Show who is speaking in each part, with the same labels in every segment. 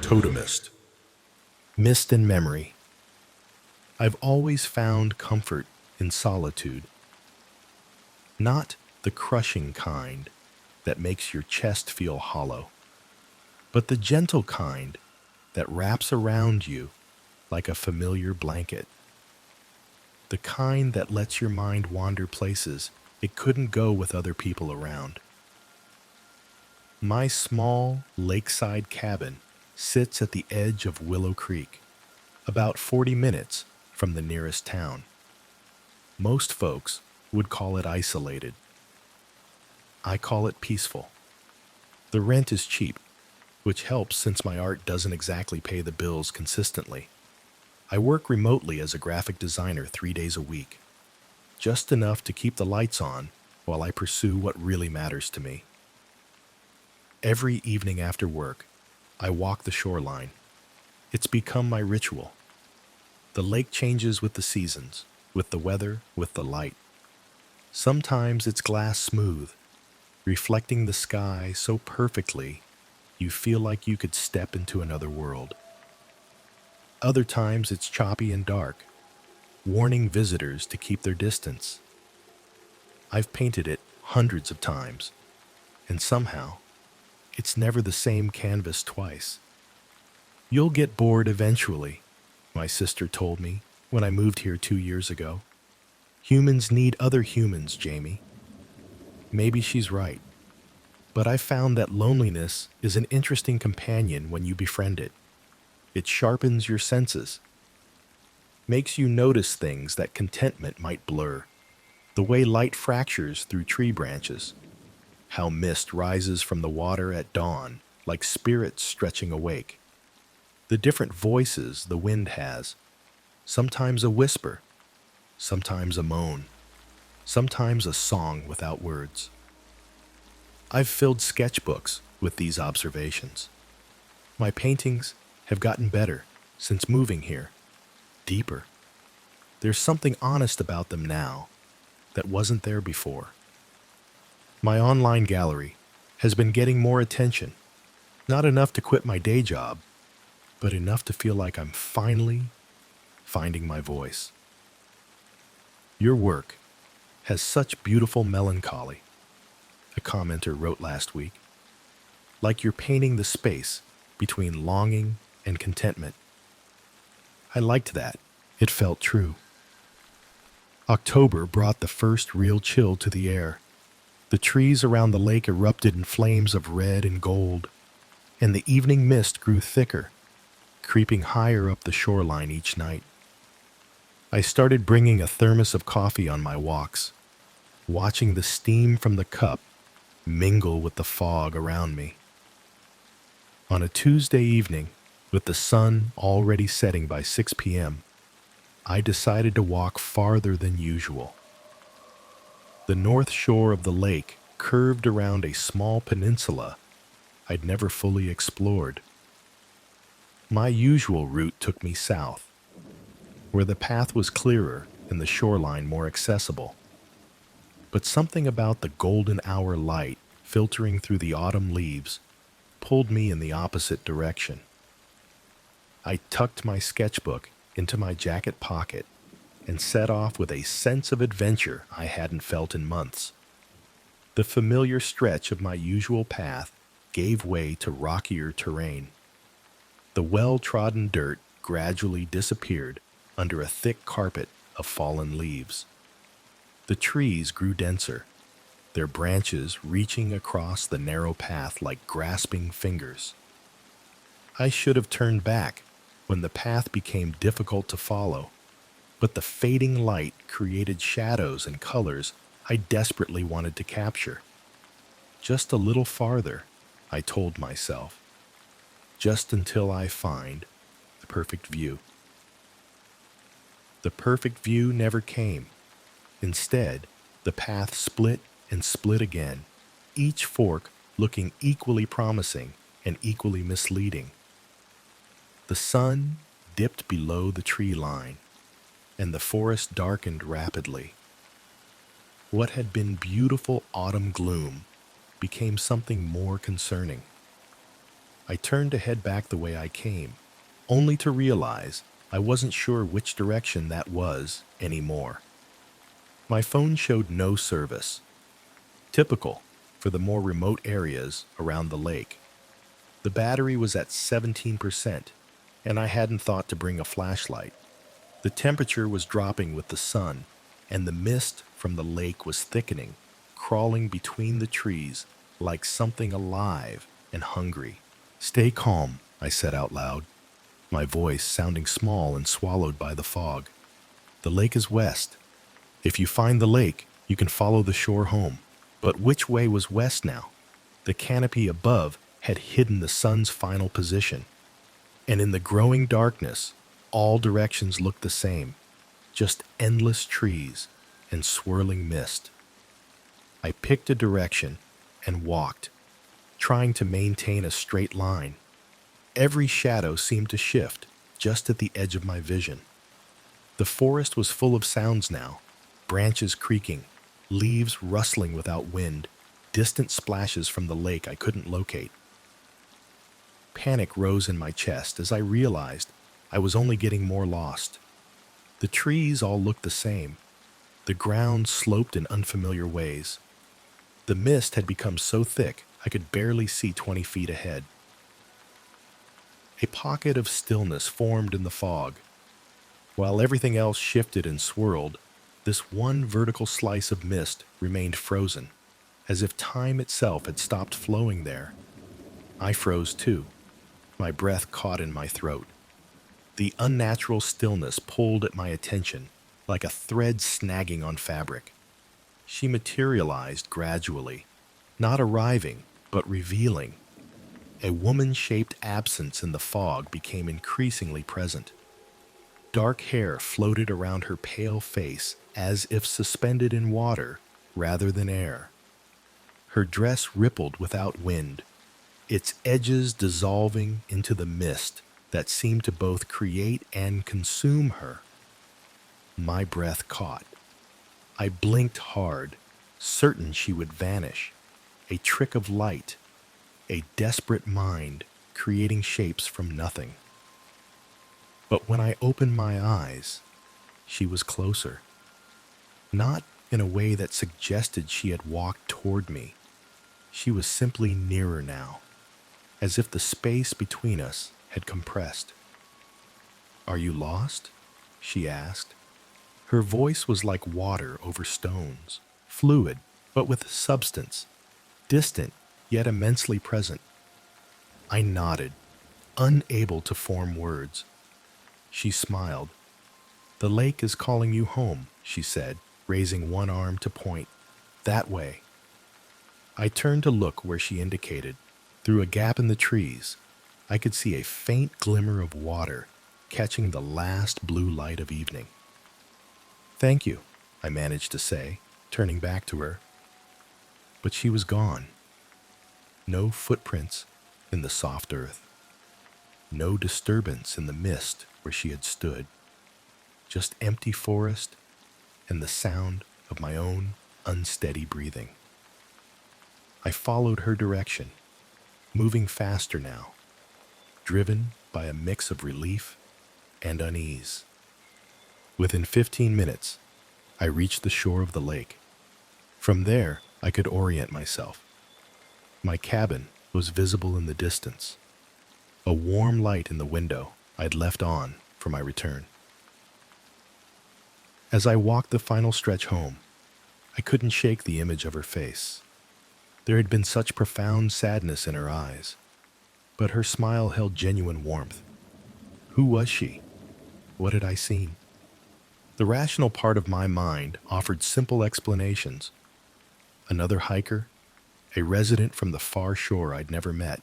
Speaker 1: Totemist. Mist and memory. I've always found comfort in solitude. Not the crushing kind that makes your chest feel hollow, but the gentle kind that wraps around you like a familiar blanket. The kind that lets your mind wander places it couldn't go with other people around. My small lakeside cabin sits at the edge of Willow Creek, about 40 minutes from the nearest town. Most folks would call it isolated. I call it peaceful. The rent is cheap, which helps since my art doesn't exactly pay the bills consistently. I work remotely as a graphic designer 3 days a week, just enough to keep the lights on while I pursue what really matters to me. Every evening after work, I walk the shoreline. It's become my ritual. The lake changes with the seasons, with the weather, with the light. Sometimes it's glass smooth, reflecting the sky so perfectly you feel like you could step into another world. Other times it's choppy and dark, warning visitors to keep their distance. I've painted it hundreds of times, and somehow, it's never the same canvas twice. You'll get bored eventually, my sister told me when I moved here 2 years ago. Humans need other humans, Jamie. Maybe she's right, but I found that loneliness is an interesting companion when you befriend it. It sharpens your senses, makes you notice things that contentment might blur, the way light fractures through tree branches, how mist rises from the water at dawn like spirits stretching awake, the different voices the wind has, sometimes a whisper, sometimes a moan, sometimes a song without words. I've filled sketchbooks with these observations. My paintings have gotten better since moving here, deeper. There's something honest about them now that wasn't there before. My online gallery has been getting more attention, not enough to quit my day job, but enough to feel like I'm finally finding my voice. Your work has such beautiful melancholy, a commenter wrote last week, like you're painting the space between longing and contentment. I liked that. It felt true. October brought the first real chill to the air. The trees around the lake erupted in flames of red and gold, and the evening mist grew thicker, creeping higher up the shoreline each night. I started bringing a thermos of coffee on my walks, watching the steam from the cup mingle with the fog around me. On a Tuesday evening, with the sun already setting by 6 p.m., I decided to walk farther than usual. The north shore of the lake curved around a small peninsula I'd never fully explored. My usual route took me south, where the path was clearer and the shoreline more accessible. But something about the golden hour light filtering through the autumn leaves pulled me in the opposite direction. I tucked my sketchbook into my jacket pocket and set off with a sense of adventure I hadn't felt in months. The familiar stretch of my usual path gave way to rockier terrain. The well-trodden dirt gradually disappeared under a thick carpet of fallen leaves. The trees grew denser, their branches reaching across the narrow path like grasping fingers. I should have turned back when the path became difficult to follow, but the fading light created shadows and colors I desperately wanted to capture. Just a little farther, I told myself, just until I find the perfect view. The perfect view never came. Instead, the path split and split again, each fork looking equally promising and equally misleading. The sun dipped below the tree line, and the forest darkened rapidly. What had been beautiful autumn gloom became something more concerning. I turned to head back the way I came, only to realize I wasn't sure which direction that was anymore. My phone showed no service, typical for the more remote areas around the lake. The battery was at 17%, and I hadn't thought to bring a flashlight. The temperature was dropping with the sun, and the mist from the lake was thickening, crawling between the trees like something alive and hungry. "Stay calm," I said out loud, my voice sounding small and swallowed by the fog. "The lake is west. If you find the lake, you can follow the shore home." But which way was west now? The canopy above had hidden the sun's final position, and in the growing darkness, all directions looked the same, just endless trees and swirling mist. I picked a direction and walked, trying to maintain a straight line. Every shadow seemed to shift just at the edge of my vision. The forest was full of sounds now, branches creaking, leaves rustling without wind, distant splashes from the lake I couldn't locate. Panic rose in my chest as I realized I was only getting more lost. The trees all looked the same. The ground sloped in unfamiliar ways. The mist had become so thick I could barely see 20 feet ahead. A pocket of stillness formed in the fog. While everything else shifted and swirled, this one vertical slice of mist remained frozen, as if time itself had stopped flowing there. I froze too, my breath caught in my throat. The unnatural stillness pulled at my attention like a thread snagging on fabric. She materialized gradually, not arriving, but revealing. A woman-shaped absence in the fog became increasingly present. Dark hair floated around her pale face as if suspended in water rather than air. Her dress rippled without wind, its edges dissolving into the mist that seemed to both create and consume her. My breath caught. I blinked hard, certain she would vanish. A trick of light, a desperate mind creating shapes from nothing. But when I opened my eyes, she was closer. Not in a way that suggested she had walked toward me. She was simply nearer now, as if the space between us had compressed. "Are you lost?" she asked. Her voice was like water over stones, fluid, but with substance, distant, yet immensely present. I nodded, unable to form words. She smiled. "The lake is calling you home," she said, raising one arm to point. "That way." I turned to look where she indicated. Through a gap in the trees, I could see a faint glimmer of water catching the last blue light of evening. "Thank you," I managed to say, turning back to her. But she was gone. No footprints in the soft earth. No disturbance in the mist where she had stood. Just empty forest and the sound of my own unsteady breathing. I followed her direction, moving faster now, driven by a mix of relief and unease. Within 15 minutes, I reached the shore of the lake. From there, I could orient myself. My cabin was visible in the distance, a warm light in the window I'd left on for my return. As I walked the final stretch home, I couldn't shake the image of her face. There had been such profound sadness in her eyes, but her smile held genuine warmth. Who was she? What had I seen? The rational part of my mind offered simple explanations. Another hiker, a resident from the far shore I'd never met.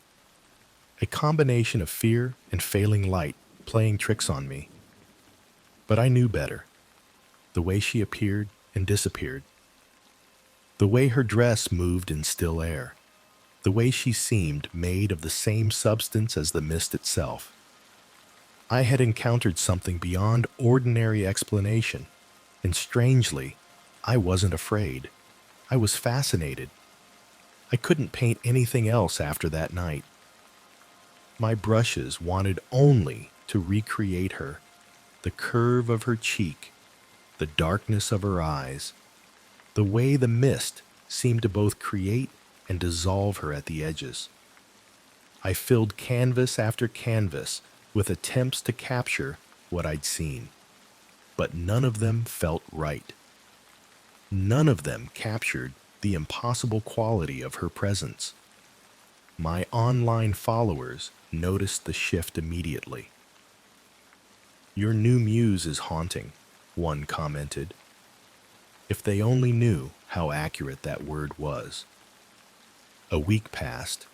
Speaker 1: A combination of fear and failing light playing tricks on me. But I knew better. The way she appeared and disappeared. The way her dress moved in still air. The way she seemed made of the same substance as the mist itself. I had encountered something beyond ordinary explanation, and strangely, I wasn't afraid. I was fascinated. I couldn't paint anything else after that night. My brushes wanted only to recreate her, the curve of her cheek, the darkness of her eyes, the way the mist seemed to both create and dissolve her at the edges. I filled canvas after canvas with attempts to capture what I'd seen, but none of them felt right. None of them captured the impossible quality of her presence. My online followers noticed the shift immediately. "Your new muse is haunting," one commented. If they only knew how accurate that word was. A week passed,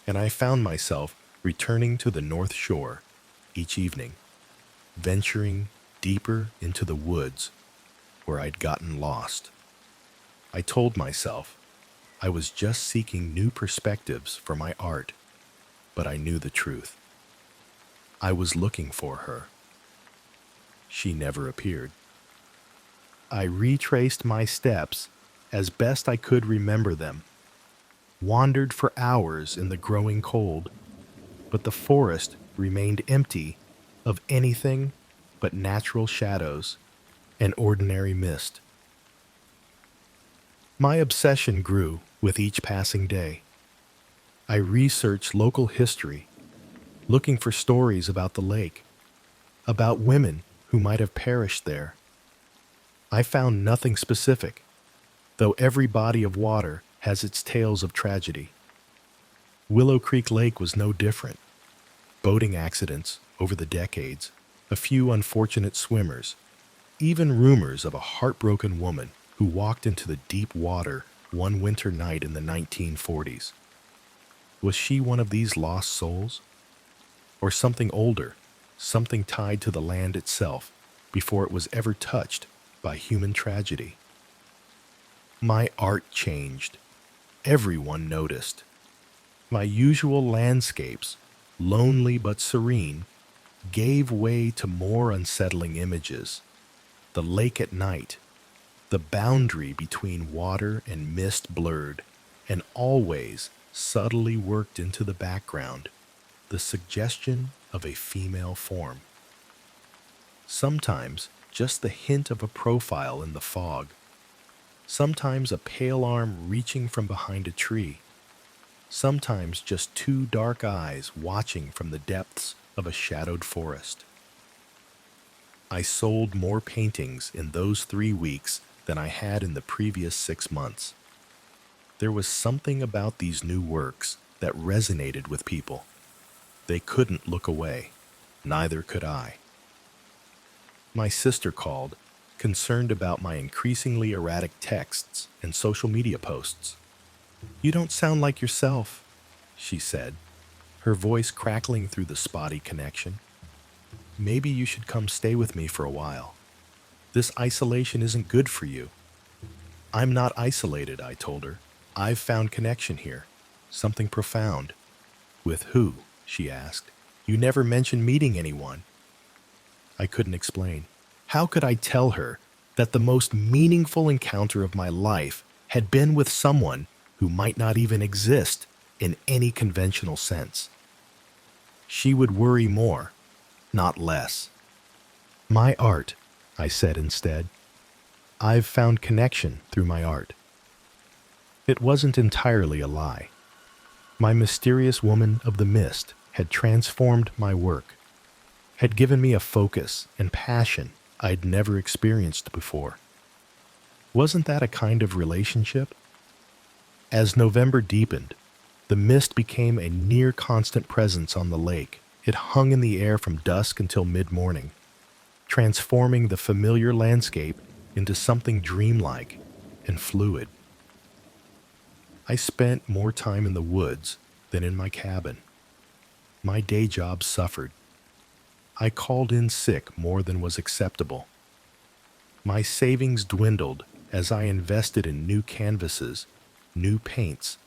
Speaker 1: and I found myself returning to the North Shore each evening, venturing deeper into the woods where I'd gotten lost. I told myself I was just seeking new perspectives for my art, but I knew the truth. I was looking for her. She never appeared. I retraced my steps as best I could remember them, wandered for hours in the growing cold, but the forest remained empty of anything but natural shadows and ordinary mist. My obsession grew with each passing day. I researched local history, looking for stories about the lake, about women who might have perished there. I found nothing specific, though every body of water has its tales of tragedy. Willow Creek Lake was no different. Boating accidents over the decades, a few unfortunate swimmers, even rumors of a heartbroken woman who walked into the deep water one winter night in the 1940s. Was she one of these lost souls? Or something older, something tied to the land itself before it was ever touched by human tragedy? My art changed. Everyone noticed. My usual landscapes, lonely but serene, gave way to more unsettling images. The lake at night, the boundary between water and mist blurred, and always subtly worked into the background the suggestion of a female form. Sometimes just the hint of a profile in the fog. Sometimes a pale arm reaching from behind a tree. Sometimes just two dark eyes watching from the depths of a shadowed forest. I sold more paintings in those 3 weeks than I had in the previous 6 months. There was something about these new works that resonated with people. They couldn't look away. Neither could I. My sister called, concerned about my increasingly erratic texts and social media posts. "You don't sound like yourself," she said, her voice crackling through the spotty connection. "Maybe you should come stay with me for a while. This isolation isn't good for you." "I'm not isolated," I told her. "I've found connection here. Something profound." "With who?" she asked. "You never mentioned meeting anyone." I couldn't explain. How could I tell her that the most meaningful encounter of my life had been with someone who might not even exist in any conventional sense? She would worry more, not less. "My art," I said instead. "I've found connection through my art." It wasn't entirely a lie. My mysterious woman of the mist had transformed my work, had given me a focus and passion I'd never experienced before. Wasn't that a kind of relationship? As November deepened, the mist became a near-constant presence on the lake. It hung in the air from dusk until mid-morning, transforming the familiar landscape into something dreamlike and fluid. I spent more time in the woods than in my cabin. My day job suffered. I called in sick more than was acceptable. My savings dwindled as I invested in new canvases, new paints,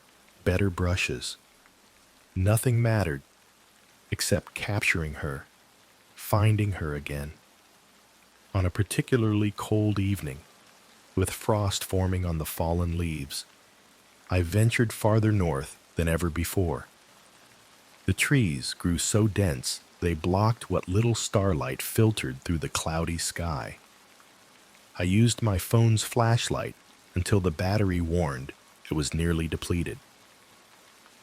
Speaker 1: better brushes. Nothing mattered except capturing her, finding her again. On a particularly cold evening, with frost forming on the fallen leaves, I ventured farther north than ever before. The trees grew so dense they blocked what little starlight filtered through the cloudy sky. I used my phone's flashlight until the battery warned it was nearly depleted.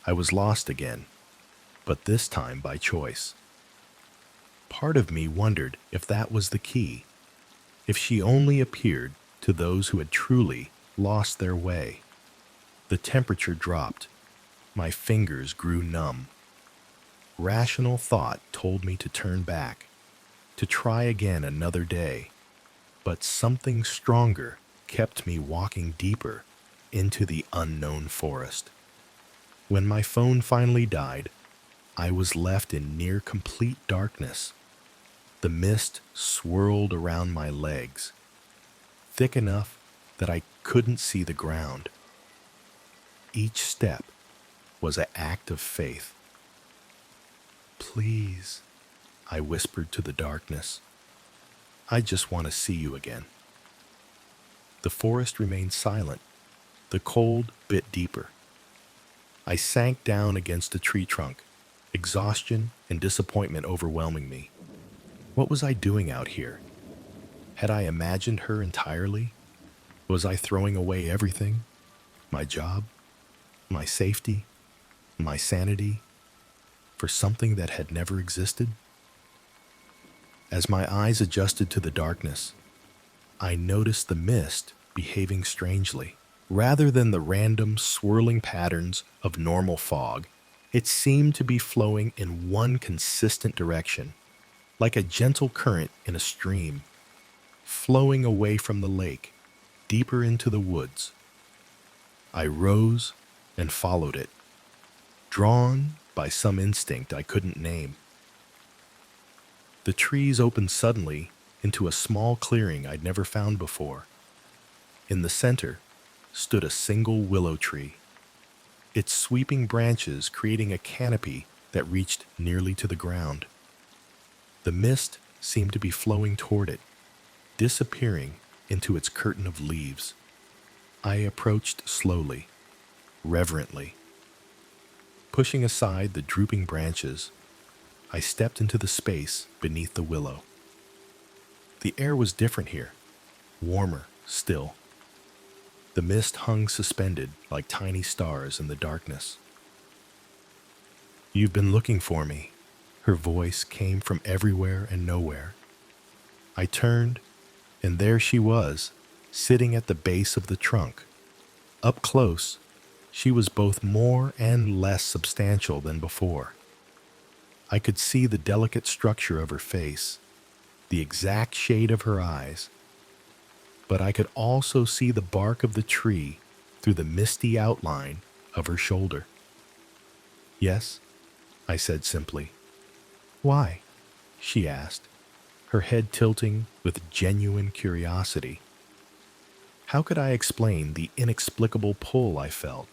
Speaker 1: I was lost again, but this time by choice. Part of me wondered if that was the key, if she only appeared to those who had truly lost their way. The temperature dropped. My fingers grew numb. Rational thought told me to turn back, to try again another day, but something stronger kept me walking deeper into the unknown forest. When my phone finally died, I was left in near complete darkness. The mist swirled around my legs, thick enough that I couldn't see the ground. Each step was an act of faith. "Please," I whispered to the darkness. "I just want to see you again." The forest remained silent. The cold bit deeper. I sank down against a tree trunk, exhaustion and disappointment overwhelming me. What was I doing out here? Had I imagined her entirely? Was I throwing away everything? My job? My safety? My sanity? For something that had never existed? As my eyes adjusted to the darkness, I noticed the mist behaving strangely. Rather than the random swirling patterns of normal fog, it seemed to be flowing in one consistent direction, like a gentle current in a stream, flowing away from the lake, deeper into the woods. I rose and followed it, drawn by some instinct I couldn't name. The trees opened suddenly into a small clearing I'd never found before. In the center stood a single willow tree, its sweeping branches creating a canopy that reached nearly to the ground. The mist seemed to be flowing toward it, disappearing into its curtain of leaves. I approached slowly, reverently. Pushing aside the drooping branches, I stepped into the space beneath the willow. The air was different here, warmer still. The mist hung suspended like tiny stars in the darkness. "You've been looking for me." Her voice came from everywhere and nowhere. I turned, and there she was, sitting at the base of the trunk. Up close, she was both more and less substantial than before. I could see the delicate structure of her face, the exact shade of her eyes, but I could also see the bark of the tree through the misty outline of her shoulder. "Yes," I said simply. "Why?" she asked, her head tilting with genuine curiosity. How could I explain the inexplicable pull I felt?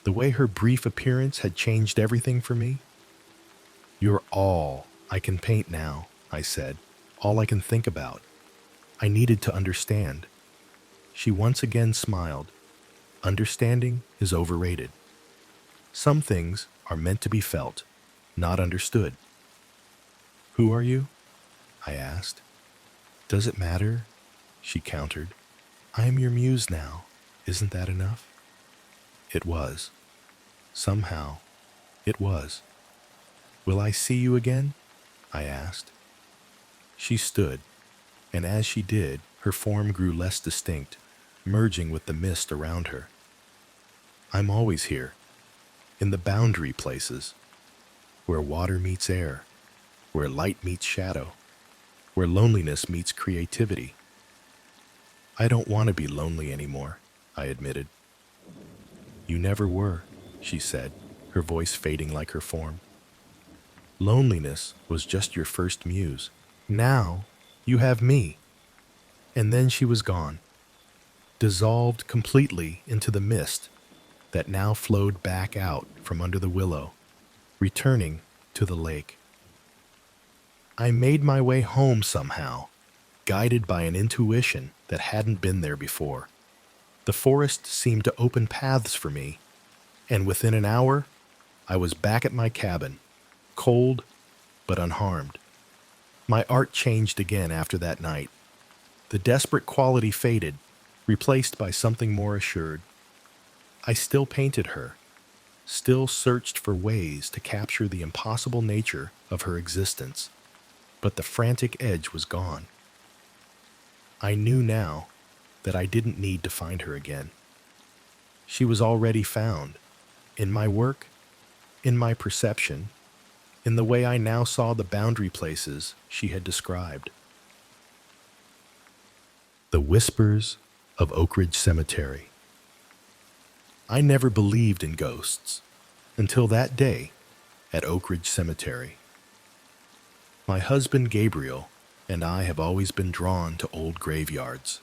Speaker 1: The way her brief appearance had changed everything for me? "You're all I can paint now," I said, "all I can think about." I needed to understand. She once again smiled. Understanding is overrated. Some things are meant to be felt, not understood. "Who are you?" I asked. "Does it matter?" she countered. "I am your muse now. Isn't that enough?" It was. Somehow, it was. "Will I see you again?" I asked. She stood, and as she did, her form grew less distinct, merging with the mist around her. "I'm always here, in the boundary places, where water meets air, where light meets shadow, where loneliness meets creativity." "I don't want to be lonely anymore," I admitted. "You never were," she said, her voice fading like her form. "Loneliness was just your first muse. Now you have me." And then she was gone, dissolved completely into the mist that now flowed back out from under the willow, returning to the lake. I made my way home somehow, guided by an intuition that hadn't been there before. The forest seemed to open paths for me, and within an hour, I was back at my cabin, cold but unharmed. My art changed again after that night. The desperate quality faded, replaced by something more assured. I still painted her, still searched for ways to capture the impossible nature of her existence, but the frantic edge was gone. I knew now that I didn't need to find her again. She was already found, in my work, in my perception, in the way I now saw the boundary places she had described. The Whispers of Oakridge Cemetery. I never believed in ghosts until that day at Oakridge Cemetery. My husband Gabriel and I have always been drawn to old graveyards.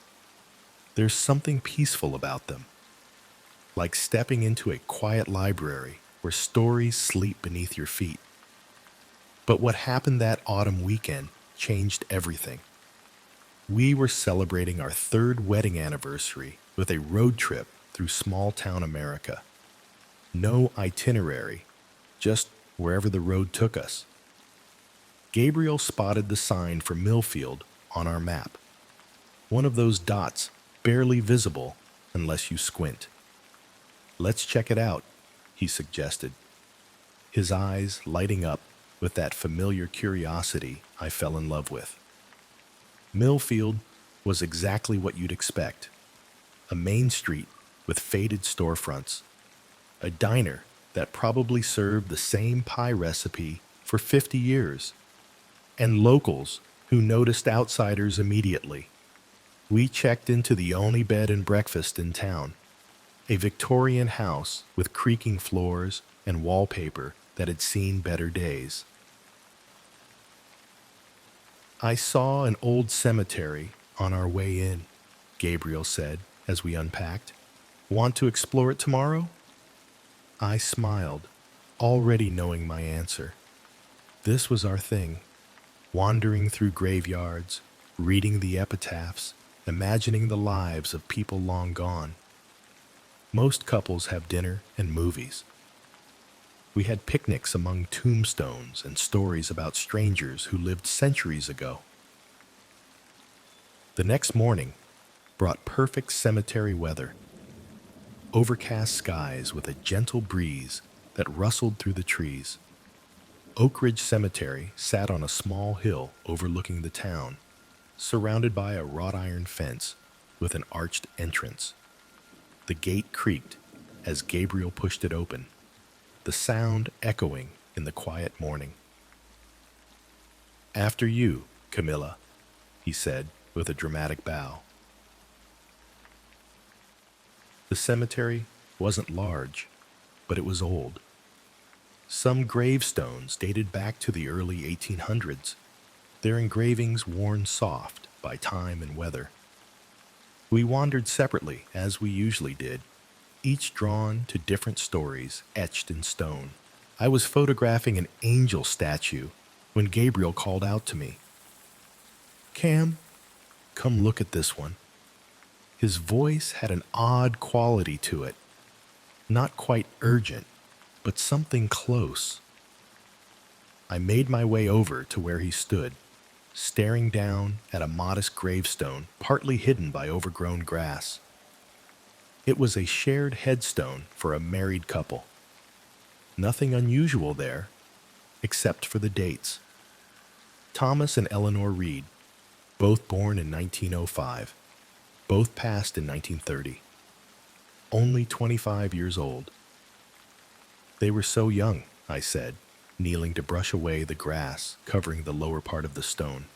Speaker 1: There's something peaceful about them, like stepping into a quiet library where stories sleep beneath your feet. But what happened that autumn weekend changed everything. We were celebrating our third wedding anniversary with a road trip through small-town America. No itinerary, just wherever the road took us. Gabriel spotted the sign for Millfield on our map, one of those dots barely visible unless you squint. "Let's check it out," he suggested, his eyes lighting up with that familiar curiosity I fell in love with. Millfield was exactly what you'd expect. A main street with faded storefronts. A diner that probably served the same pie recipe for 50 years. And locals who noticed outsiders immediately. We checked into the only bed and breakfast in town. A Victorian house with creaking floors and wallpaper that had seen better days. "I saw an old cemetery on our way in," Gabriel said as we unpacked. "Want to explore it tomorrow?" I smiled, already knowing my answer. This was our thing, wandering through graveyards, reading the epitaphs, imagining the lives of people long gone. Most couples have dinner and movies. We had picnics among tombstones and stories about strangers who lived centuries ago. The next morning brought perfect cemetery weather. Overcast skies with a gentle breeze that rustled through the trees. Oakridge Cemetery sat on a small hill overlooking the town, surrounded by a wrought iron fence with an arched entrance. The gate creaked as Gabriel pushed it open, the sound echoing in the quiet morning. "After you, Camila," he said with a dramatic bow. The cemetery wasn't large, but it was old. Some gravestones dated back to the early 1800s, their engravings worn soft by time and weather. We wandered separately, as we usually did, each drawn to different stories etched in stone. I was photographing an angel statue when Gabriel called out to me. "Cam, come look at this one." His voice had an odd quality to it, not quite urgent, but something close. I made my way over to where he stood, staring down at a modest gravestone partly hidden by overgrown grass. It was a shared headstone for a married couple. Nothing unusual there, except for the dates. Thomas and Eleanor Reed, both born in 1905, both passed in 1930. Only 25 years old. "They were so young," I said, kneeling to brush away the grass covering the lower part of the stone.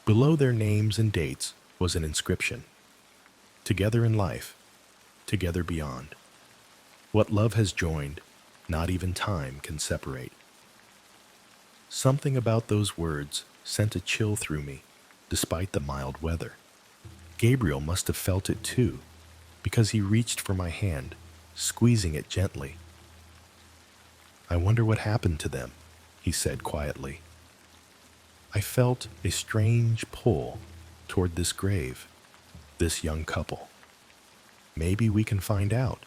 Speaker 1: Below their names and dates was an inscription. "Together in life, together beyond. What love has joined, not even time can separate." Something about those words sent a chill through me, despite the mild weather. Gabriel must have felt it too, because he reached for my hand, squeezing it gently. "I wonder what happened to them," he said quietly. I felt a strange pull toward this grave, this young couple. Maybe we can find out.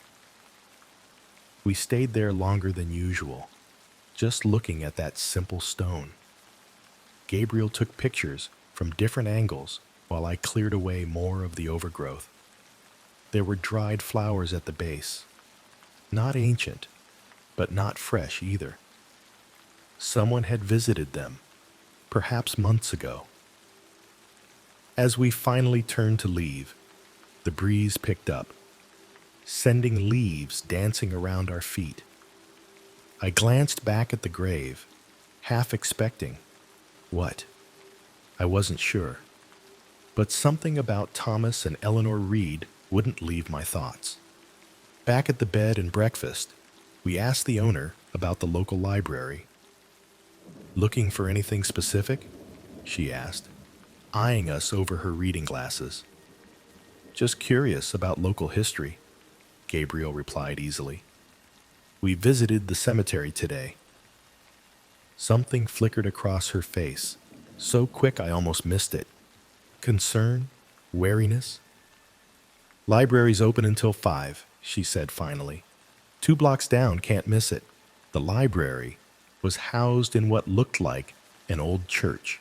Speaker 1: We stayed there longer than usual, just looking at that simple stone. Gabriel took pictures from different angles while I cleared away more of the overgrowth. There were dried flowers at the base. Not ancient, but not fresh either. Someone had visited them, perhaps months ago. As we finally turned to leave, the breeze picked up, sending leaves dancing around our feet. I glanced back at the grave, half expecting what? I wasn't sure. But something about Thomas and Eleanor Reed wouldn't leave my thoughts. Back at the bed and breakfast, we asked the owner about the local library. "Looking for anything specific?" she asked, eyeing us over her reading glasses. "Just curious about local history," Gabriel replied easily. "We visited the cemetery today." Something flickered across her face, so quick I almost missed it. Concern? Wariness? "Library's open until 5, she said finally. 2 blocks down, can't miss it." The library was housed in what looked like an old church,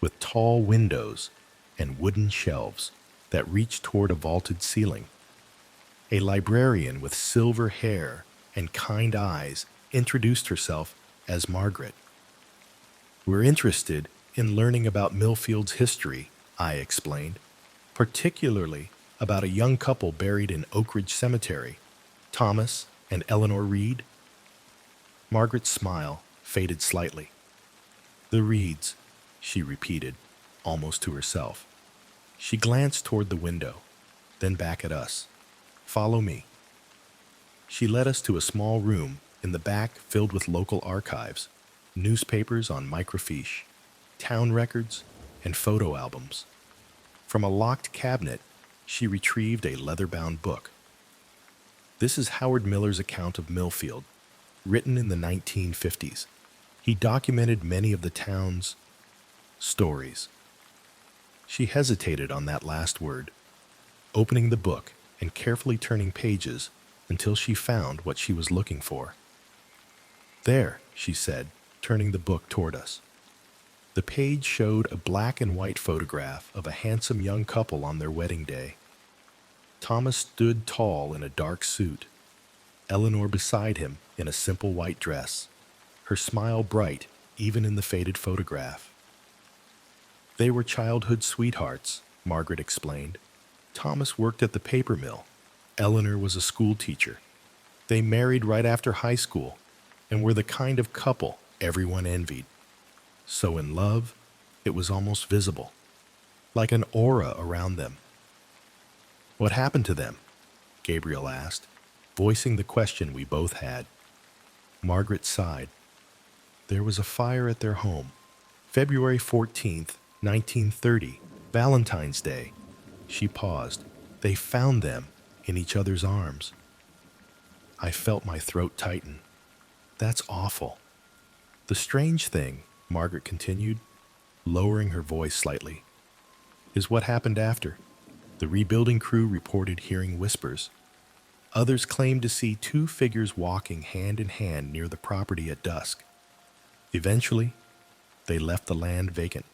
Speaker 1: with tall windows and wooden shelves that reached toward a vaulted ceiling. A librarian with silver hair and kind eyes introduced herself as Margaret. "We're interested in learning about Millfield's history," I explained, "particularly about a young couple buried in Oakridge Cemetery, Thomas and Eleanor Reed." Margaret's smile faded slightly. "The Reeds," she repeated, almost to herself. She glanced toward the window, then back at us. "Follow me." She led us to a small room in the back filled with local archives, newspapers on microfiche, town records, and photo albums. From a locked cabinet, she retrieved a leather-bound book. "This is Howard Miller's account of Millfield, written in the 1950s. He documented many of the town's stories." She hesitated on that last word, opening the book and carefully turning pages until she found what she was looking for. "There," she said, turning the book toward us. The page showed a black and white photograph of a handsome young couple on their wedding day. Thomas stood tall in a dark suit, Eleanor beside him in a simple white dress, her smile bright even in the faded photograph. "They were childhood sweethearts," Margaret explained. "Thomas worked at the paper mill. Eleanor was a school teacher. They married right after high school and were the kind of couple everyone envied. So in love, it was almost visible, like an aura around them." "What happened to them?" Gabriel asked, voicing the question we both had. Margaret sighed. "There was a fire at their home, February 14th, 1930, Valentine's Day." She paused. "They found them in each other's arms." I felt my throat tighten. "That's awful." "The strange thing," Margaret continued, lowering her voice slightly, "is what happened after. The rebuilding crew reported hearing whispers. Others claimed to see 2 figures walking hand in hand near the property at dusk. Eventually, they left the land vacant."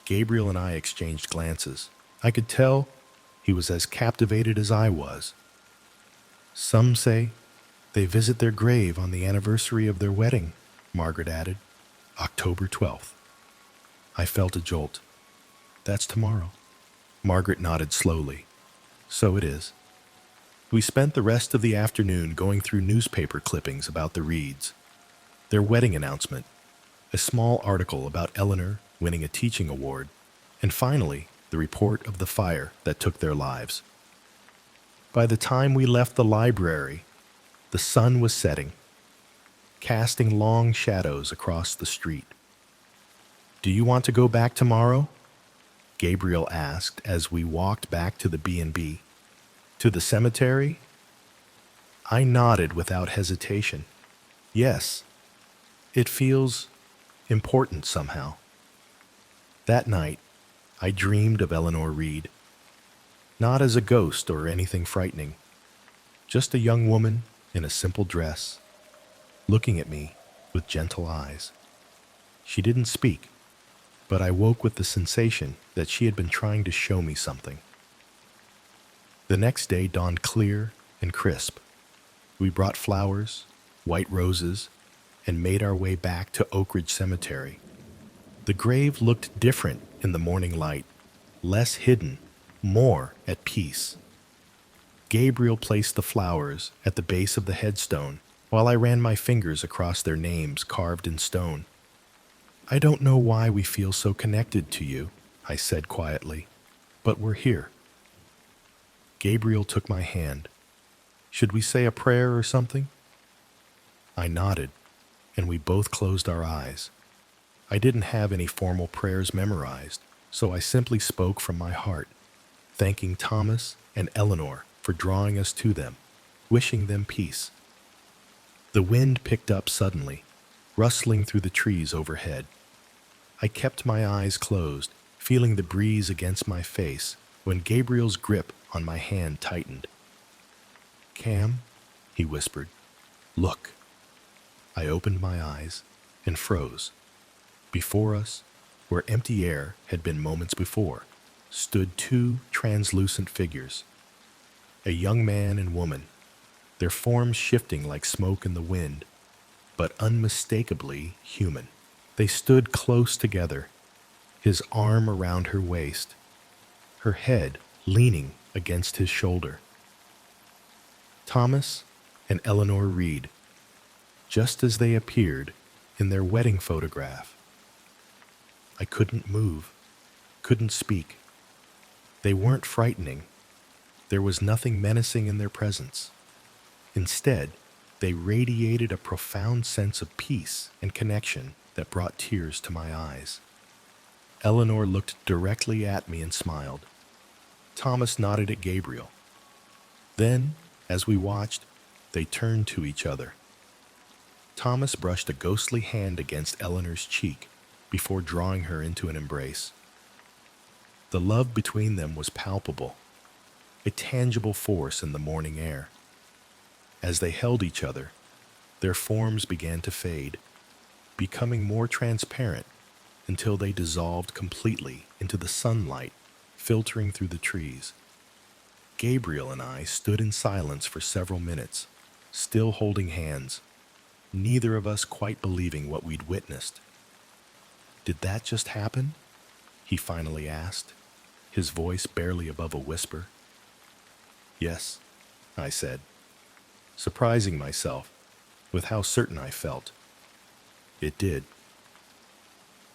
Speaker 1: Gabriel and I exchanged glances. I could tell he was as captivated as I was. "Some say they visit their grave on the anniversary of their wedding," Margaret added. "October 12th. I felt a jolt. "That's tomorrow." Margaret nodded slowly. "So it is." We spent the rest of the afternoon going through newspaper clippings about the Reeds, their wedding announcement, a small article about Eleanor winning a teaching award, and finally, the report of the fire that took their lives. By the time we left the library, the sun was setting, casting long shadows across the street. "Do you want to go back tomorrow?" Gabriel asked as we walked back to the B&B. "To the cemetery?" I nodded without hesitation. "Yes. It feels important somehow." That night, I dreamed of Eleanor Reed. Not as a ghost or anything frightening, just a young woman in a simple dress, looking at me with gentle eyes. She didn't speak, but I woke with the sensation that she had been trying to show me something. The next day dawned clear and crisp. We brought flowers, white roses, and made our way back to Oakridge Cemetery. The grave looked different in the morning light, less hidden, more at peace. Gabriel placed the flowers at the base of the headstone while I ran my fingers across their names carved in stone. "I don't know why we feel so connected to you," I said quietly, "but we're here." Gabriel took my hand. "Should we say a prayer or something?" I nodded, and we both closed our eyes. I didn't have any formal prayers memorized, so I simply spoke from my heart, thanking Thomas and Eleanor for drawing us to them, wishing them peace. The wind picked up suddenly, rustling through the trees overhead. I kept my eyes closed, feeling the breeze against my face when Gabriel's grip on my hand tightened. "Cam," he whispered, "look." I opened my eyes and froze. Before us, where empty air had been moments before, stood two translucent figures. A young man and woman, their forms shifting like smoke in the wind, but unmistakably human. They stood close together, his arm around her waist, her head leaning against his shoulder. Thomas and Eleanor Reed, just as they appeared in their wedding photograph. I couldn't move, couldn't speak. They weren't frightening. There was nothing menacing in their presence. Instead, they radiated a profound sense of peace and connection that brought tears to my eyes. Eleanor looked directly at me and smiled. Thomas nodded at Gabriel. Then, as we watched, they turned to each other. Thomas brushed a ghostly hand against Eleanor's cheek before drawing her into an embrace. The love between them was palpable, a tangible force in the morning air. As they held each other, their forms began to fade, becoming more transparent until they dissolved completely into the sunlight filtering through the trees. Gabriel and I stood in silence for several minutes, still holding hands, neither of us quite believing what we'd witnessed. "Did that just happen?" he finally asked, his voice barely above a whisper. "Yes," I said, surprising myself with how certain I felt. It did.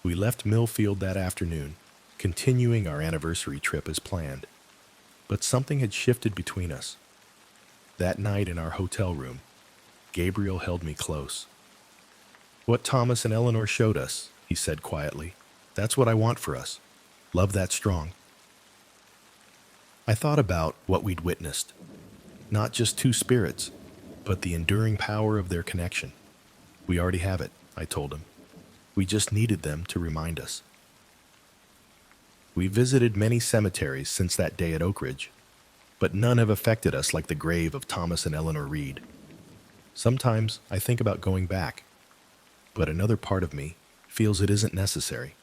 Speaker 1: We left Millfield that afternoon, continuing our anniversary trip as planned. But something had shifted between us. That night in our hotel room, Gabriel held me close. "What Thomas and Eleanor showed us," he said quietly, "that's what I want for us. Love that strong." I thought about what we'd witnessed. Not just two spirits, but the enduring power of their connection. "We already have it," I told him. "We just needed them to remind us." We visited many cemeteries since that day at Oakridge, but none have affected us like the grave of Thomas and Eleanor Reed. Sometimes I think about going back, but another part of me feels it isn't necessary.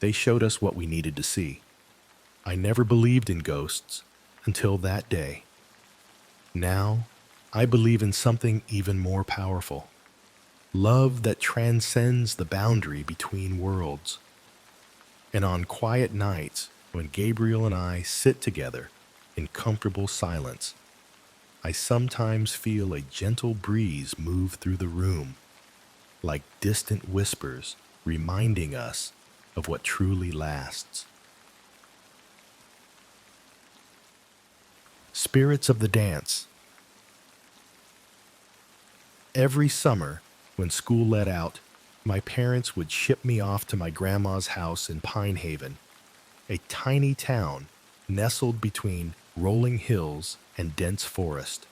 Speaker 1: They showed us what we needed to see. I never believed in ghosts until that day. Now, I believe in something even more powerful. Love that transcends the boundary between worlds. And on quiet nights, when Gabriel and I sit together in comfortable silence, I sometimes feel a gentle breeze move through the room, like distant whispers reminding us of what truly lasts. Spirits of the Dance. Every summer, when school let out, my parents would ship me off to my grandma's house in Pine Haven, a tiny town nestled between rolling hills and dense forest.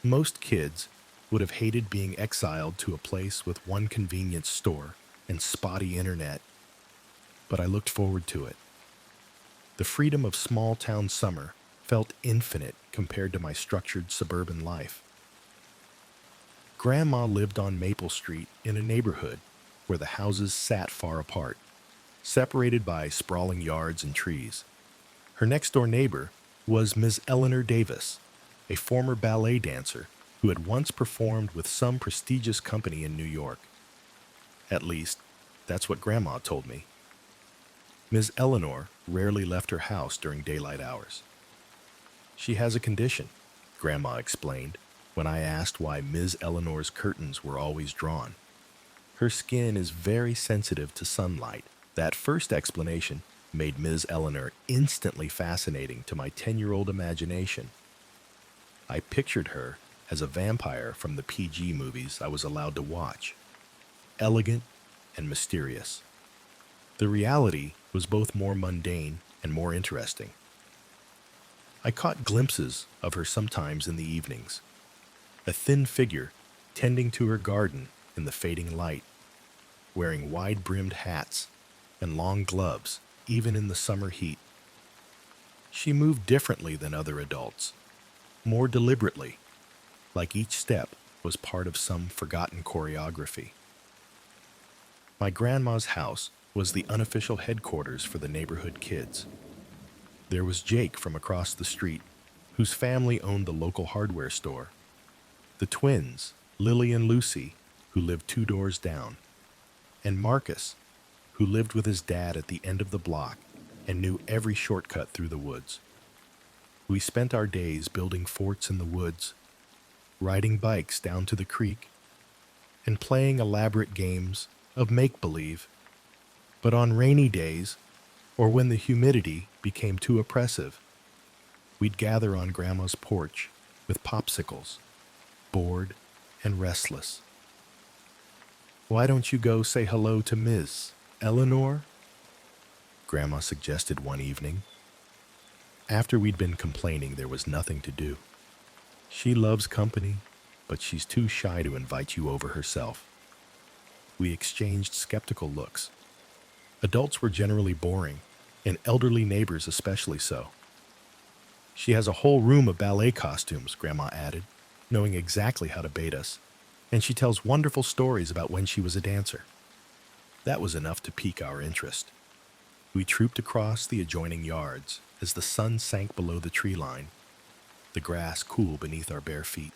Speaker 1: Most kids would have hated being exiled to a place with one convenience store and spotty internet, but I looked forward to it. The freedom of small-town summer felt infinite compared to my structured suburban life. Grandma lived on Maple Street in a neighborhood where the houses sat far apart, separated by sprawling yards and trees. Her next-door neighbor was Ms. Eleanor Davis, a former ballet dancer who had once performed with some prestigious company in New York. At least, that's what Grandma told me. Ms. Eleanor rarely left her house during daylight hours. She has a condition, Grandma explained when I asked why Ms. Eleanor's curtains were always drawn. Her skin is very sensitive to sunlight. That first explanation made Ms. Eleanor instantly fascinating to my 10-year-old imagination. I pictured her as a vampire from the PG movies I was allowed to watch, elegant and mysterious. The reality was both more mundane and more interesting. I caught glimpses of her sometimes in the evenings, a thin figure tending to her garden in the fading light, wearing wide-brimmed hats and long gloves even in the summer heat. She moved differently than other adults, more deliberately, like each step was part of some forgotten choreography. My grandma's house was the unofficial headquarters for the neighborhood kids. There was Jake from across the street, whose family owned the local hardware store. The twins, Lily and Lucy, who lived 2 doors down. And Marcus, who lived with his dad at the end of the block and knew every shortcut through the woods. We spent our days building forts in the woods, riding bikes down to the creek, and playing elaborate games of make-believe. But on rainy days, or when the humidity became too oppressive, we'd gather on Grandma's porch with popsicles, bored and restless. "Why don't you go say hello to Miss Eleanor?" Grandma suggested one evening, after we'd been complaining there was nothing to do. "She loves company, but she's too shy to invite you over herself." We exchanged skeptical looks. Adults were generally boring, and elderly neighbors especially so. "She has a whole room of ballet costumes," Grandma added, knowing exactly how to bait us, "and she tells wonderful stories about when she was a dancer." That was enough to pique our interest. We trooped across the adjoining yards as the sun sank below the tree line, the grass cool beneath our bare feet.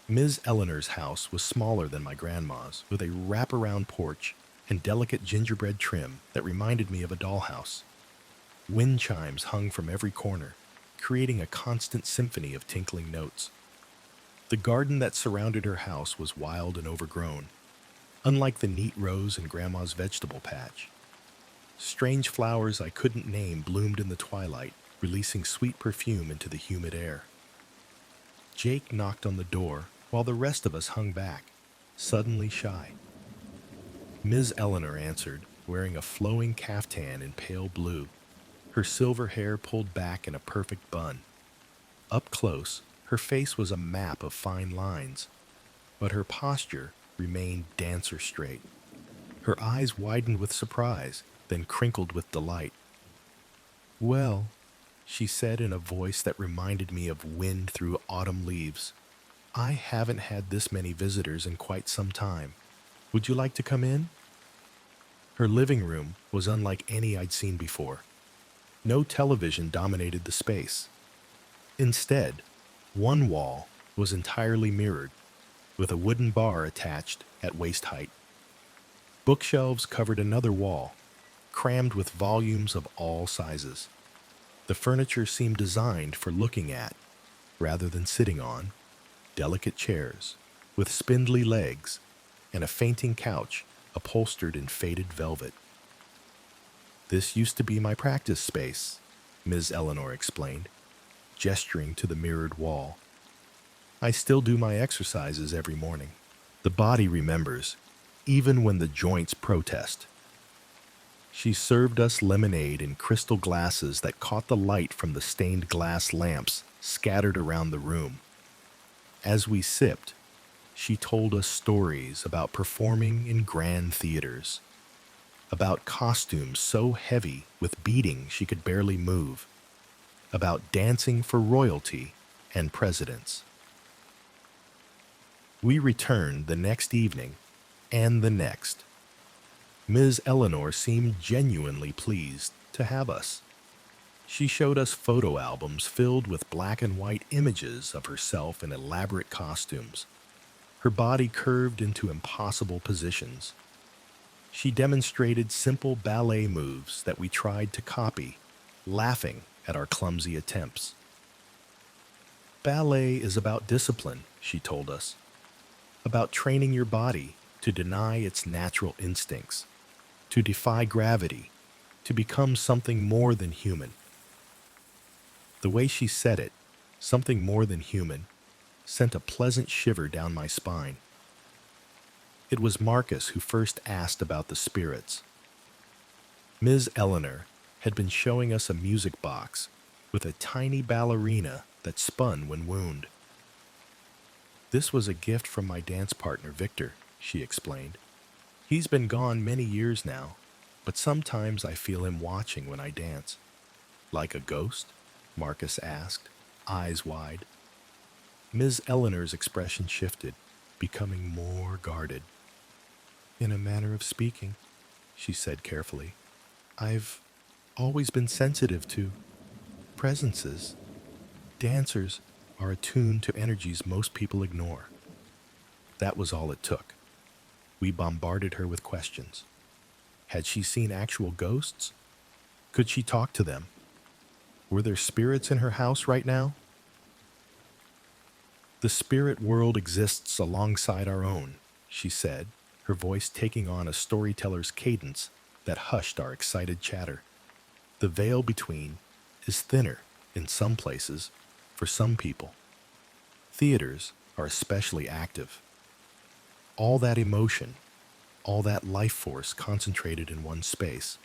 Speaker 1: Ms. Eleanor's house was smaller than my grandma's, with a wraparound porch and delicate gingerbread trim that reminded me of a dollhouse. Wind chimes hung from every corner, creating a constant symphony of tinkling notes. The garden that surrounded her house was wild and overgrown, unlike the neat rows in Grandma's vegetable patch. Strange flowers I couldn't name bloomed in the twilight, releasing sweet perfume into the humid air. Jake knocked on the door while the rest of us hung back, suddenly shy. Ms. Eleanor answered, wearing a flowing caftan in pale blue, her silver hair pulled back in a perfect bun. Up close, her face was a map of fine lines, but her posture remained dancer straight. Her eyes widened with surprise, then crinkled with delight. "Well," she said in a voice that reminded me of wind through autumn leaves, "I haven't had this many visitors in quite some time. Would you like to come in?" Her living room was unlike any I'd seen before. No television dominated the space. Instead, one wall was entirely mirrored, with a wooden bar attached at waist height. Bookshelves covered another wall, crammed with volumes of all sizes. The furniture seemed designed for looking at, rather than sitting on, delicate chairs with spindly legs and a fainting couch upholstered in faded velvet. "This used to be my practice space," Ms. Eleanor explained, gesturing to the mirrored wall. "I still do my exercises every morning. The body remembers, even when the joints protest." She served us lemonade in crystal glasses that caught the light from the stained glass lamps scattered around the room. As we sipped, she told us stories about performing in grand theaters, about costumes so heavy with beading she could barely move, about dancing for royalty and presidents. We returned the next evening and the next. Ms. Eleanor seemed genuinely pleased to have us. She showed us photo albums filled with black and white images of herself in elaborate costumes, her body curved into impossible positions. She demonstrated simple ballet moves that we tried to copy, laughing at our clumsy attempts. Ballet is about discipline, she told us, about training your body to deny its natural instincts, to defy gravity, to become something more than human. The way she said it, something more than human, sent a pleasant shiver down my spine. It was Marcus who first asked about the spirits. Ms. Eleanor had been showing us a music box with a tiny ballerina that spun when wound. This was a gift from my dance partner, Victor, she explained. He's been gone many years now, but sometimes I feel him watching when I dance. Like a ghost? Marcus asked, eyes wide. Ms. Eleanor's expression shifted, becoming more guarded. In a manner of speaking, she said carefully, I've always been sensitive to presences. Dancers are attuned to energies most people ignore. That was all it took. We bombarded her with questions. Had she seen actual ghosts? Could she talk to them? Were there spirits in her house right now? The spirit world exists alongside our own, she said, her voice taking on a storyteller's cadence that hushed our excited chatter. The veil between is thinner in some places for some people. Theaters are especially active. All that emotion, all that life force concentrated in one space.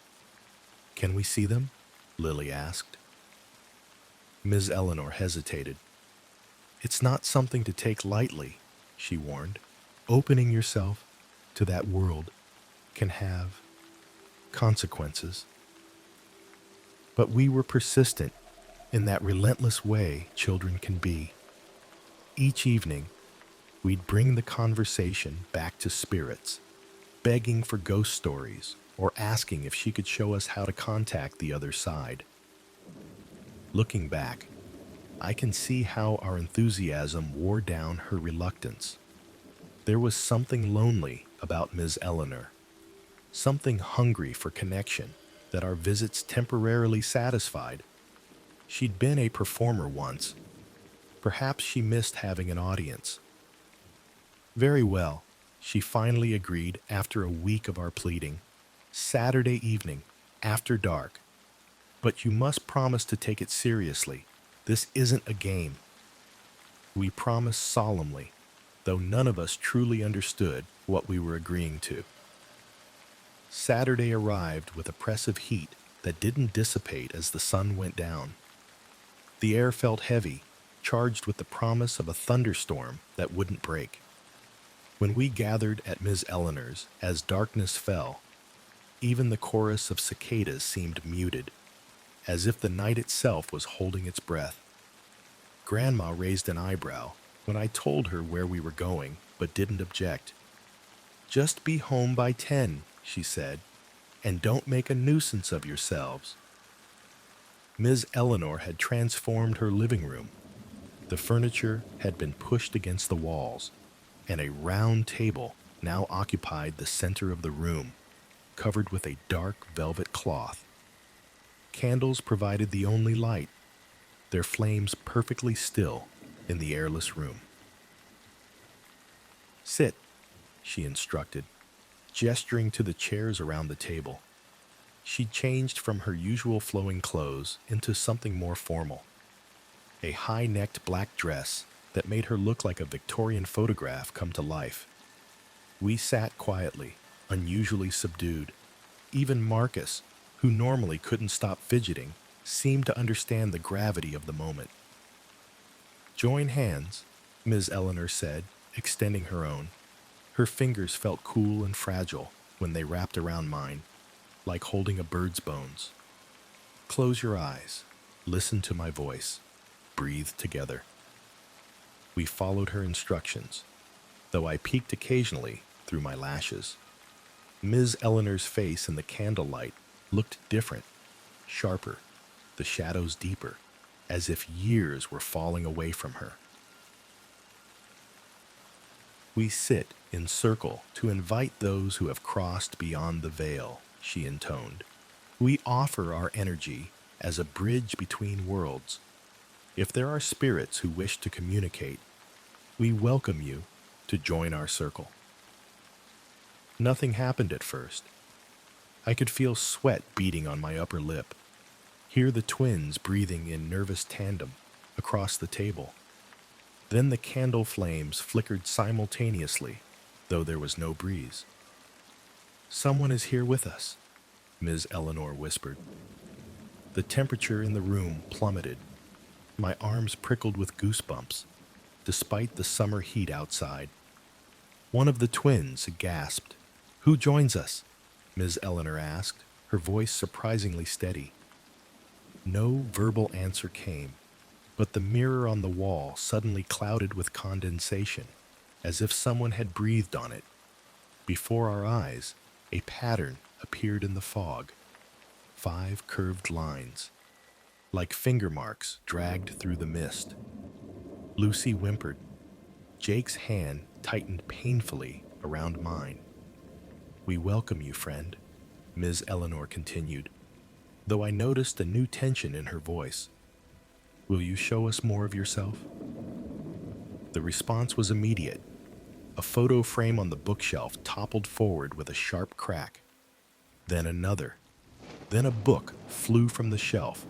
Speaker 1: Can we see them? Lily asked. Ms. Eleanor hesitated. It's not something to take lightly, she warned. Opening yourself to that world can have consequences. But we were persistent in that relentless way children can be. Each evening, we'd bring the conversation back to spirits, begging for ghost stories or asking if she could show us how to contact the other side. Looking back, I can see how our enthusiasm wore down her reluctance. There was something lonely about Ms. Eleanor, something hungry for connection that our visits temporarily satisfied. She'd been a performer once. Perhaps she missed having an audience. Very well, she finally agreed after a week of our pleading. Saturday evening, after dark. But you must promise to take it seriously. This isn't a game. We promised solemnly, though none of us truly understood what we were agreeing to. Saturday arrived with oppressive heat that didn't dissipate as the sun went down. The air felt heavy, charged with the promise of a thunderstorm that wouldn't break. When we gathered at Ms. Eleanor's as darkness fell, even the chorus of cicadas seemed muted, as if the night itself was holding its breath. Grandma raised an eyebrow when I told her where we were going, but didn't object. Just be home by 10, she said, and don't make a nuisance of yourselves. Ms. Eleanor had transformed her living room. The furniture had been pushed against the walls, and a round table now occupied the center of the room, covered with a dark velvet cloth. Candles provided the only light, their flames perfectly still in the airless room. Sit, she instructed, gesturing to the chairs around the table. She changed from her usual flowing clothes into something more formal. A high-necked black dress that made her look like a Victorian photograph come to life. We sat quietly, unusually subdued. Even Marcus, who normally couldn't stop fidgeting, seemed to understand the gravity of the moment. Join hands, Ms. Eleanor said, extending her own. Her fingers felt cool and fragile when they wrapped around mine, like holding a bird's bones. Close your eyes, listen to my voice, breathe together. We followed her instructions. though I peeked occasionally through my lashes. Ms. Eleanor's face in the candlelight looked different, sharper, the shadows deeper, as if years were falling away from her. We sit in circle to invite those who have crossed beyond the veil, she intoned. We offer our energy as a bridge between worlds. If there are spirits who wish to communicate, we welcome you to join our circle. Nothing happened at first. I could feel sweat beating on my upper lip, hear the twins breathing in nervous tandem across the table. Then the candle flames flickered simultaneously, though there was no breeze. "Someone is here with us," Ms. Eleanor whispered. The temperature in the room plummeted. My arms prickled with goosebumps, despite the summer heat outside. One of the twins gasped. "Who joins us?" Ms. Eleanor asked, her voice surprisingly steady. No verbal answer came, but the mirror on the wall suddenly clouded with condensation, as if someone had breathed on it. Before our eyes, a pattern appeared in the fog. 5 curved lines, like finger marks dragged through the mist. Lucy whimpered. Jake's hand tightened painfully around mine. "We welcome you, friend," Ms. Eleanor continued, though I noticed a new tension in her voice. "Will you show us more of yourself?" The response was immediate. A photo frame on the bookshelf toppled forward with a sharp crack. Then another. Then a book flew from the shelf,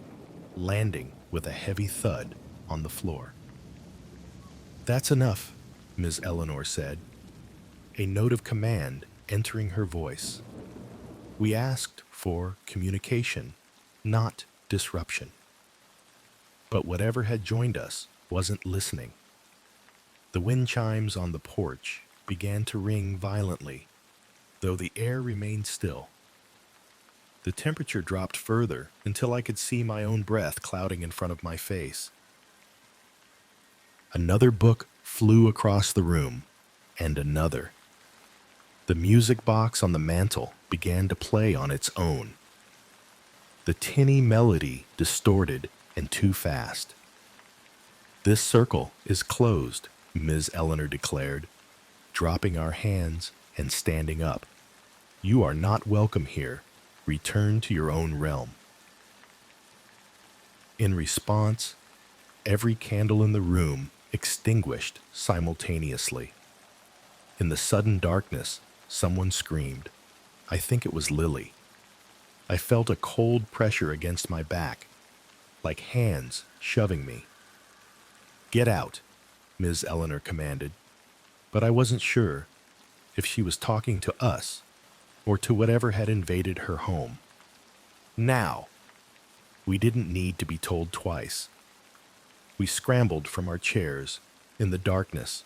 Speaker 1: landing with a heavy thud on the floor. "That's enough," Ms. Eleanor said, a note of command entering her voice. We asked for communication, not disruption. But whatever had joined us wasn't listening. The wind chimes on the porch began to ring violently, though the air remained still. The temperature dropped further until I could see my own breath clouding in front of my face. Another book flew across the room, and another. The music box on the mantel began to play on its own. The tinny melody distorted and too fast. "This circle is closed," Ms. Eleanor declared, dropping our hands and standing up. "You are not welcome here. Return to your own realm." In response, every candle in the room extinguished simultaneously. In the sudden darkness, someone screamed. I think it was Lily. I felt a cold pressure against my back, like hands shoving me. "Get out," Ms. Eleanor commanded, but I wasn't sure if she was talking to us or to whatever had invaded her home. Now! We didn't need to be told twice. We scrambled from our chairs in the darkness,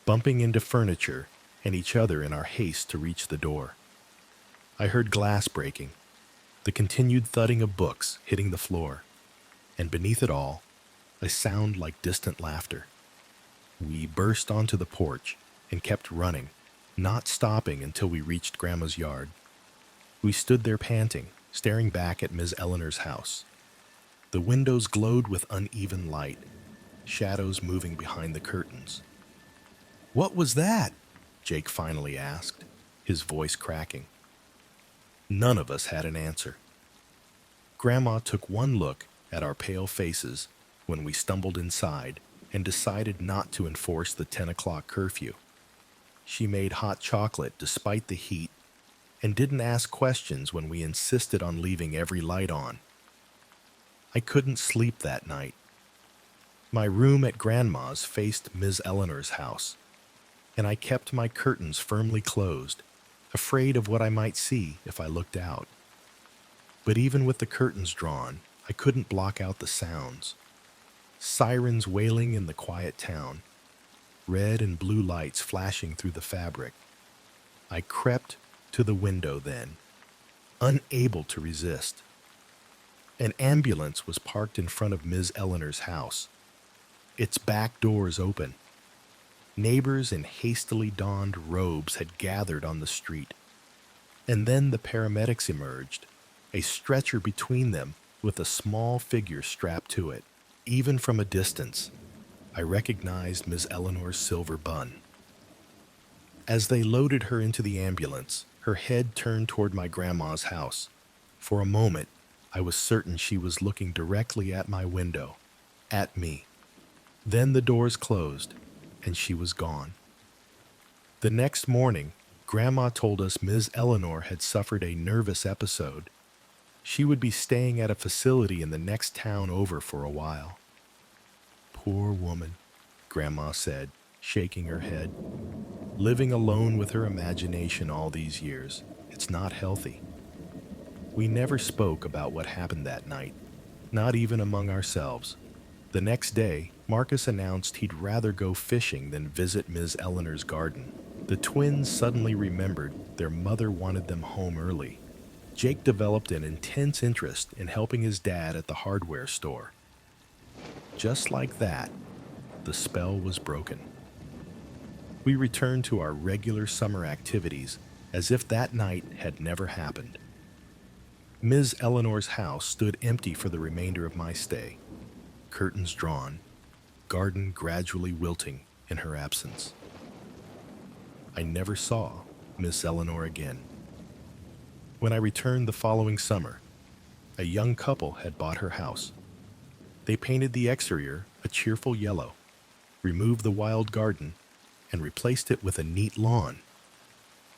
Speaker 1: bumping into furniture and each other in our haste to reach the door. I heard glass breaking, the continued thudding of books hitting the floor, and beneath it all, a sound like distant laughter. We burst onto the porch and kept running, not stopping until we reached Grandma's yard. We stood there panting, staring back at Ms. Eleanor's house. The windows glowed with uneven light, shadows moving behind the curtains. "What was that?" Jake finally asked, his voice cracking. None of us had an answer. Grandma took one look at our pale faces when we stumbled inside and decided not to enforce the 10 o'clock curfew. She made hot chocolate despite the heat and didn't ask questions when we insisted on leaving every light on. I couldn't sleep that night. My room at Grandma's faced Ms. Eleanor's house, and I kept my curtains firmly closed, afraid of what I might see if I looked out. But even with the curtains drawn, I couldn't block out the sounds. Sirens wailing in the quiet town, red and blue lights flashing through the fabric. I crept to the window then, unable to resist. An ambulance was parked in front of Ms. Eleanor's house, its back doors open. Neighbors in hastily donned robes had gathered on the street. And then the paramedics emerged, a stretcher between them with a small figure strapped to it. Even from a distance, I recognized Miss Eleanor's silver bun. As they loaded her into the ambulance, her head turned toward my grandma's house. For a moment, I was certain she was looking directly at my window, at me. Then the doors closed, and she was gone. The next morning, Grandma told us Ms. Eleanor had suffered a nervous episode. She would be staying at a facility in the next town over for a while. Poor woman, Grandma said, shaking her head. Living alone with her imagination all these years, it's not healthy. We never spoke about what happened that night, not even among ourselves. The next day, Marcus announced he'd rather go fishing than visit Ms. Eleanor's garden. The twins suddenly remembered their mother wanted them home early. Jake developed an intense interest in helping his dad at the hardware store. Just like that, the spell was broken. We returned to our regular summer activities as if that night had never happened. Ms. Eleanor's house stood empty for the remainder of my stay. Curtains drawn, garden gradually wilting in her absence. I never saw Miss Eleanor again. When I returned the following summer, a young couple had bought her house. They painted the exterior a cheerful yellow, removed the wild garden, and replaced it with a neat lawn.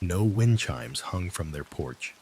Speaker 1: No wind chimes hung from their porch.